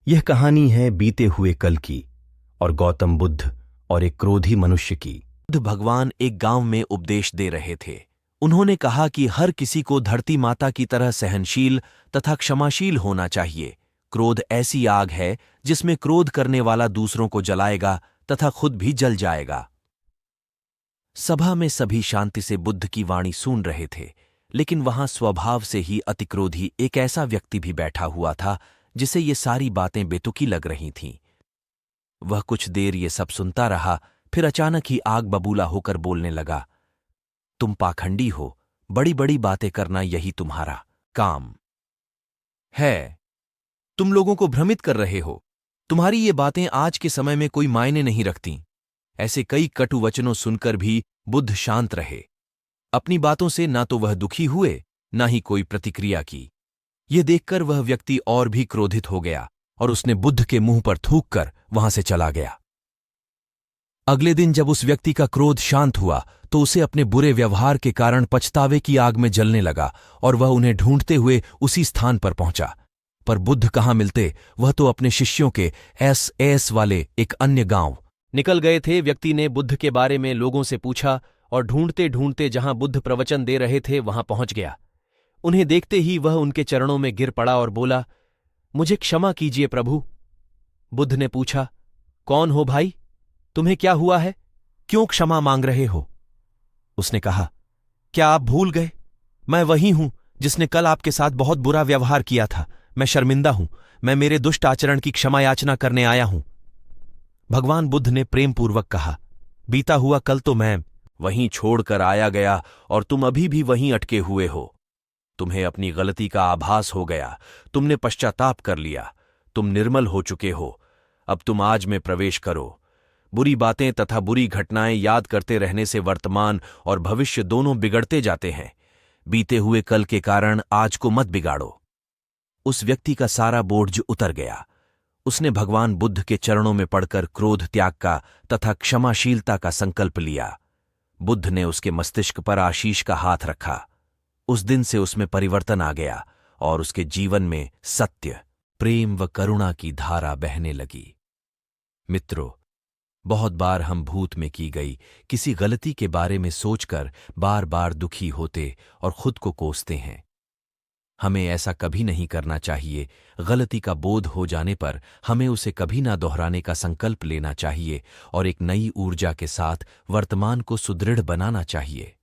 यह कहानी है बीते हुए कल की और गौतम बुद्ध और एक क्रोधी मनुष्य की। बुद्ध भगवान एक गांव में उपदेश दे रहे थे। उन्होंने कहा कि हर किसी को धरती माता की तरह सहनशील तथा क्षमाशील होना चाहिए। क्रोध ऐसी आग है जिसमें क्रोध करने वाला दूसरों को जलाएगा तथा खुद भी जल जाएगा। सभा में सभी शांति से बुद्ध की वाणी सुन रहे थे, लेकिन वहां स्वभाव से ही अतिक्रोधी एक ऐसा व्यक्ति भी बैठा हुआ था जिसे ये सारी बातें बेतुकी लग रही थीं। वह कुछ देर ये सब सुनता रहा, फिर अचानक ही आग बबूला होकर बोलने लगा, तुम पाखंडी हो, बड़ी बड़ी बातें करना यही तुम्हारा काम है। तुम लोगों को भ्रमित कर रहे हो। तुम्हारी ये बातें आज के समय में कोई मायने नहीं रखती। ऐसे कई कटु वचनों सुनकर भी बुद्ध शांत रहे। अपनी बातों से ना तो वह दुखी हुए, ना ही कोई प्रतिक्रिया की। ये देखकर वह व्यक्ति और भी क्रोधित हो गया और उसने बुद्ध के मुंह पर थूककर वहां से चला गया। अगले दिन जब उस व्यक्ति का क्रोध शांत हुआ तो उसे अपने बुरे व्यवहार के कारण पछतावे की आग में जलने लगा और वह उन्हें ढूंढते हुए उसी स्थान पर पहुंचा। पर बुद्ध कहाँ मिलते, वह तो अपने शिष्यों के एस वाले एक अन्य गांव निकल गए थे। व्यक्ति ने बुद्ध के बारे में लोगों से पूछा और ढूंढते ढूंढते जहां बुद्ध प्रवचन दे रहे थे वहां पहुंच गया। उन्हें देखते ही वह उनके चरणों में गिर पड़ा और बोला, मुझे क्षमा कीजिए प्रभु। बुद्ध ने पूछा, कौन हो भाई, तुम्हें क्या हुआ है, क्यों क्षमा मांग रहे हो? उसने कहा, क्या आप भूल गए? मैं वही हूं जिसने कल आपके साथ बहुत बुरा व्यवहार किया था। मैं शर्मिंदा हूं, मैं मेरे दुष्ट आचरण की क्षमा याचना करने आया हूं। भगवान बुद्ध ने प्रेमपूर्वक कहा, बीता हुआ कल तो मैं वहीं छोड़कर आया गया और तुम अभी भी वहीं अटके हुए हो। तुम्हें अपनी गलती का आभास हो गया, तुमने पश्चाताप कर लिया, तुम निर्मल हो चुके हो। अब तुम आज में प्रवेश करो। बुरी बातें तथा बुरी घटनाएं याद करते रहने से वर्तमान और भविष्य दोनों बिगड़ते जाते हैं। बीते हुए कल के कारण आज को मत बिगाड़ो। उस व्यक्ति का सारा बोझ उतर गया। उसने भगवान बुद्ध के चरणों में पड़कर क्रोध त्याग का तथा क्षमाशीलता का संकल्प लिया। बुद्ध ने उसके मस्तिष्क पर आशीष का हाथ रखा। उस दिन से उसमें परिवर्तन आ गया और उसके जीवन में सत्य, प्रेम व करुणा की धारा बहने लगी। मित्रों, बहुत बार हम भूत में की गई किसी गलती के बारे में सोचकर बार बार दुखी होते और खुद को कोसते हैं। हमें ऐसा कभी नहीं करना चाहिए। गलती का बोध हो जाने पर हमें उसे कभी ना दोहराने का संकल्प लेना चाहिए और एक नई ऊर्जा के साथ वर्तमान को सुदृढ़ बनाना चाहिए।